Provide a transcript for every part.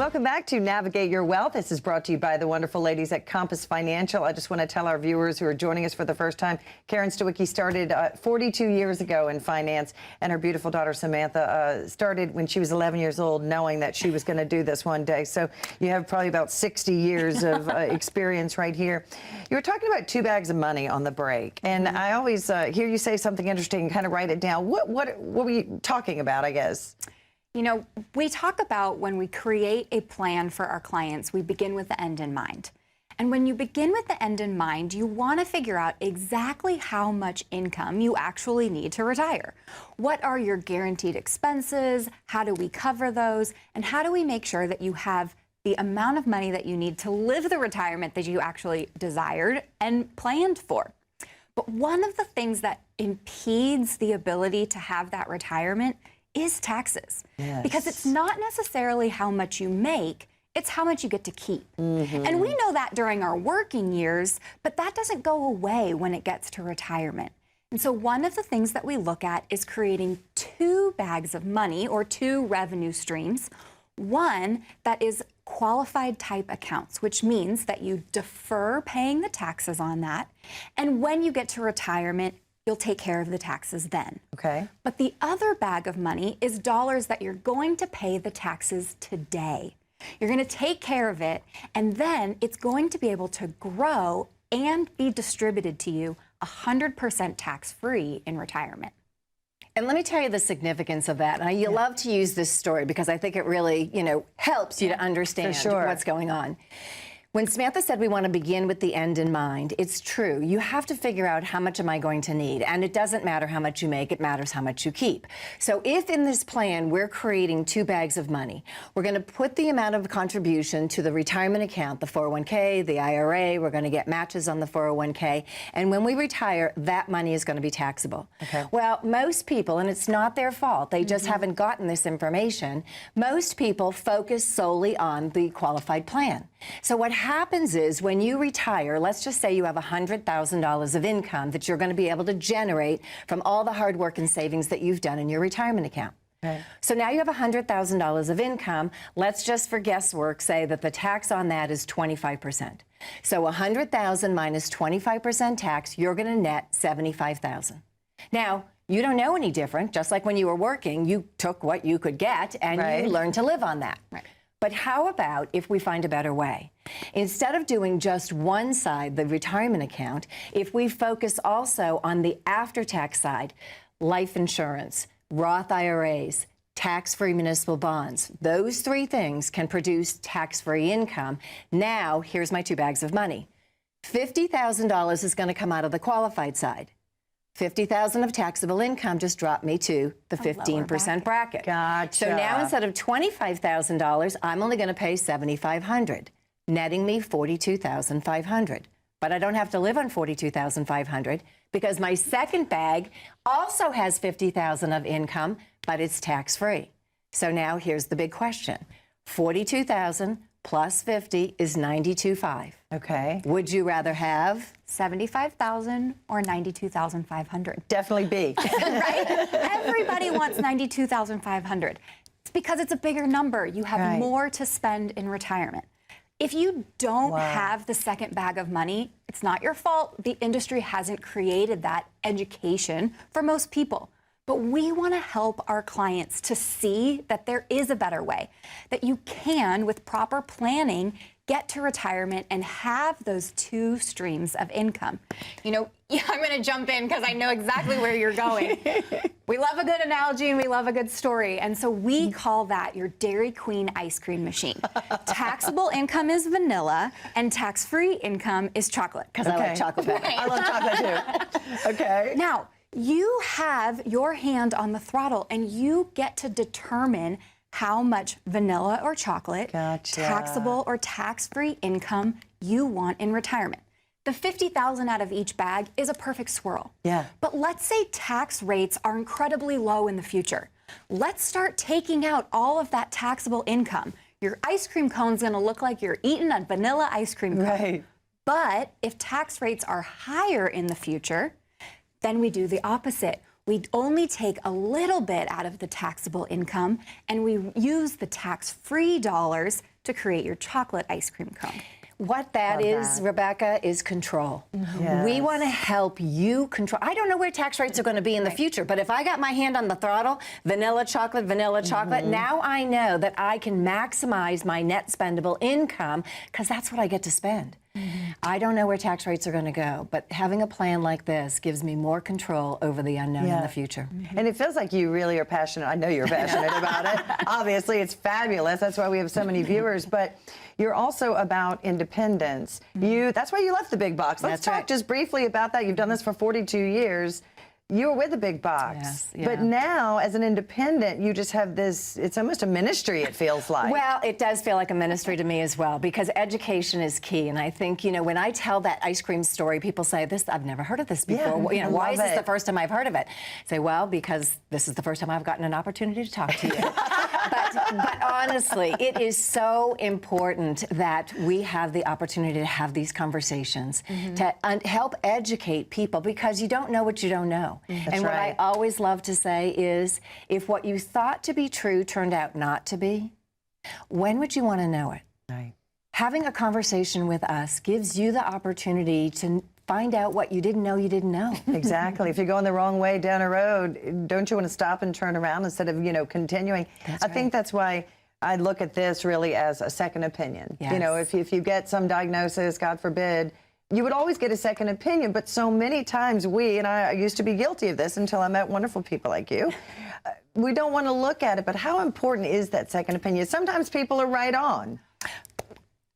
Welcome back to Navigate Your Wealth. This is brought to you by the wonderful ladies at Compass Financial. I just want to tell our viewers who are joining us for the first time, Karen Stawicki started 42 years ago in finance, and her beautiful daughter Samantha started when she was 11 years old, knowing that she was going to do this one day. So you have probably about 60 years of experience right here. You were talking about 2 bags of money on the break, and I always hear you say something interesting and kind of write it down. What were you talking about, I guess? You know, we talk about when we create a plan for our clients, we begin with the end in mind. And when you begin with the end in mind, you want to figure out exactly how much income you actually need to retire. What are your guaranteed expenses? How do we cover those? And how do we make sure that you have the amount of money that you need to live the retirement that you actually desired and planned for? But one of the things that impedes the ability to have that retirement is taxes. Yes. Because it's not necessarily how much you make, it's how much you get to keep. And we know that during our working years, but that doesn't go away when it gets to retirement. And so one of the things that we look at is creating 2 bags of money or 2 revenue streams. One that is qualified type accounts, which means that you defer paying the taxes on that. And when you get to retirement, you'll take care of the taxes then. Okay. But the other bag of money is dollars that you're going to pay the taxes today. You're going to take care of it, and then it's going to be able to grow and be distributed to you 100% tax-free in retirement. And let me tell you the significance of that. And you love to use this story because I think it really, helps you to understand what's going on. When Samantha said we want to begin with the end in mind, it's true. You have to figure out how much am I going to need. And it doesn't matter how much you make, it matters how much you keep. So if in this plan we're creating 2 bags of money, we're going to put the amount of contribution to the retirement account, the 401k, the IRA, we're going to get matches on the 401k. And when we retire, that money is going to be taxable. Okay. Well, most people, and it's not their fault, they just haven't gotten this information, most people focus solely on the qualified plan. So what happens is when you retire, let's just say you have $100,000 of income that you're going to be able to generate from all the hard work and savings that you've done in your retirement account. Okay. So now you have $100,000 of income. Let's just for guesswork say that the tax on that is 25%. So $100,000 minus 25% tax, you're going to net $75,000. Now, you don't know any different. Just like when you were working, you took what you could get and you learned to live on that. Right. But how about if we find a better way? Instead of doing just one side, the retirement account, if we focus also on the after-tax side, life insurance, Roth IRAs, tax-free municipal bonds, those 3 things can produce tax-free income. Now, here's my 2 bags of money. $50,000 is going to come out of the qualified side. $50,000 of taxable income just dropped me to the 15% bracket. Gotcha. So now instead of $25,000, I'm only going to pay $7,500, netting me $42,500. But I don't have to live on $42,500 because my second bag also has $50,000 of income, but it's tax-free. So now here's the big question. $42,000 plus 50 is $92,500. Okay. Would you rather have $75,000 or $92,500? Definitely B. Right? Everybody wants $92,500. It's because it's a bigger number. You have more to spend in retirement. If you don't have the second bag of money, it's not your fault. The industry hasn't created that education for most people. But we want to help our clients to see that there is a better way, that you can, with proper planning, get to retirement and have those 2 streams of income. You know, I'm going to jump in because I know exactly where you're going. We love a good analogy and we love a good story. And so we call that your Dairy Queen ice cream machine. Taxable income is vanilla and tax-free income is chocolate. Because I like chocolate better. I love chocolate too. Okay. Now, you have your hand on the throttle and you get to determine how much vanilla or chocolate, taxable or tax-free income you want in retirement. The $50,000 out of each bag is a perfect swirl. Yeah. But let's say tax rates are incredibly low in the future. Let's start taking out all of that taxable income. Your ice cream cone's going to look like you're eating a vanilla ice cream cone. Right. But if tax rates are higher in the future, then we do the opposite. We only take a little bit out of the taxable income and we use the tax-free dollars to create your chocolate ice cream cone. What that is, Rebecca, is control. Yes. We want to help you control. I don't know where tax rates are going to be in the future, but if I got my hand on the throttle, vanilla chocolate, now I know that I can maximize my net spendable income because that's what I get to spend. I don't know where tax rates are going to go, but having a plan like this gives me more control over the unknown in the future. And it feels like you really are passionate. I know you're passionate about it. Obviously, it's fabulous. That's why we have so many viewers. But you're also about independence. That's why you left the big box. Let's talk just briefly about that. You've done this for 42 years. You were with the big box. Yes, But now, as an independent, you just have this, it's almost a ministry, it feels like. Well, it does feel like a ministry to me as well, because education is key. And I think, you know, when I tell that ice cream story, people say, "This, I've never heard of this before. You know, why is this the first time I've heard of it?" I say, well, because this is the first time I've gotten an opportunity to talk to you. But honestly, it is so important that we have the opportunity to have these conversations, to help educate people, because you don't know what you don't know. And what I always love to say is, if what you thought to be true turned out not to be, when would you want to know it? Right. Having a conversation with us gives you the opportunity to find out what you didn't know you didn't know. Exactly. If you're going the wrong way down a road, don't you want to stop and turn around instead of, you know, continuing? I think that's why I look at this really as a second opinion. Yes. You know, if you get some diagnosis, God forbid, you would always get a second opinion, but so many times and I used to be guilty of this until I met wonderful people like you, we don't want to look at it, but how important is that second opinion? Sometimes people are right on.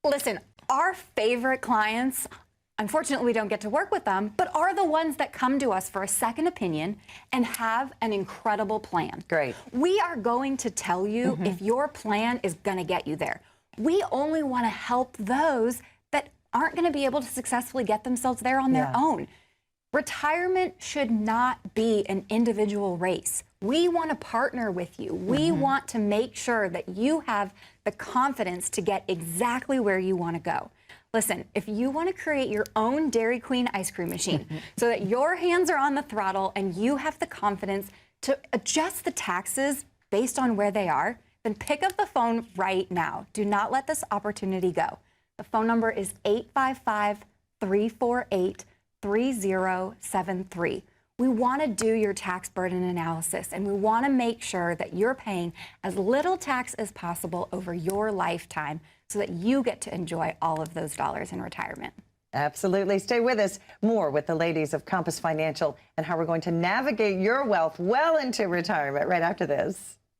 Listen, our favorite clients, unfortunately, we don't get to work with them, but are the ones that come to us for a second opinion and have an incredible plan. Great. We are going to tell you if your plan is going to get you there. We only want to help those that aren't going to be able to successfully get themselves there on their own. Retirement should not be an individual race. We want to partner with you. We want to make sure that you have the confidence to get exactly where you want to go. Listen, if you want to create your own Dairy Queen ice cream machine so that your hands are on the throttle and you have the confidence to adjust the taxes based on where they are, then pick up the phone right now. Do not let this opportunity go. The phone number is 855-348-3073. We want to do your tax burden analysis, and we want to make sure that you're paying as little tax as possible over your lifetime so that you get to enjoy all of those dollars in retirement. Absolutely. Stay with us. More with the ladies of Compass Financial and how we're going to navigate your wealth well into retirement right after this.